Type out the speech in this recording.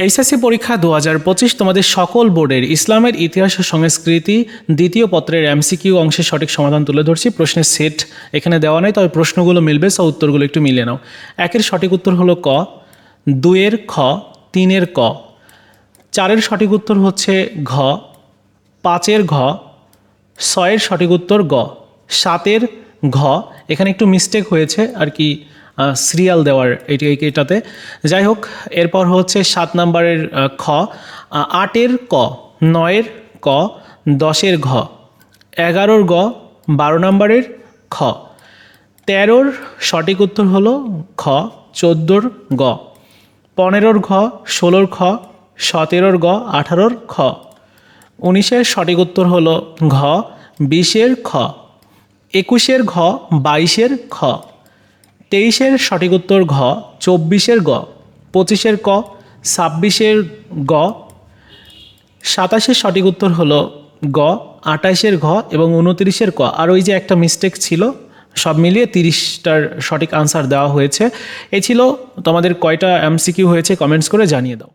HSC পরীক্ষা 2025 তোমাদের সকল বোর্ডের ইসলামের ইতিহাস ও সংস্কৃতি দ্বিতীয় পত্রের এমসিকিউ অংশের সঠিক সমাধান তুলে ধরছি। প্রশ্নের সেট এখানে দেওয়া নেই, তবে প্রশ্নগুলো মিলবে, সব উত্তরগুলো একটু মিলিয়ে নাও। 1-এর সঠিক উত্তর হলো ক, 2-এর খ, 3-এর ক, 4-এর সঠিক উত্তর হচ্ছে ঘ, 5-এর ঘ, 6-এর সঠিক উত্তর গ, 7-এর ঘ। এখানে একটু মিস্টেক হয়েছে আর কি, সিরিয়াল দেওয়ার এটাতে। যাই হোক, এরপর হচ্ছে 7 নম্বরের খ, 8-এর ক, 9-এর ক, 10-এর ঘ, 11-র গ, 12 নম্বরের খ, 13-র সঠিক উত্তর হলো খ, 14-র গ, 15-র ঘ, 16-র খ, 17-র গ, 18-র খ, 19-এর সঠিক উত্তর হলো ঘ, 20-এর খ, 21-এর ঘ, 22-এর খ, 23-এর সঠিক উত্তর ঘ, 24-এর গ, 25-এর ক, 26-এর গ, 27-এর সঠিক উত্তর হলো গ, 28-এর ঘ এবং 29-এর ক। আর ওই যে একটা মিস্টেক ছিল, সব মিলিয়ে 30টার সঠিক আনসার দেওয়া হয়েছে। এই ছিল তোমাদের কয়টা এমসিকিউ হয়েছে কমেন্টস করে জানিয়ে দাও।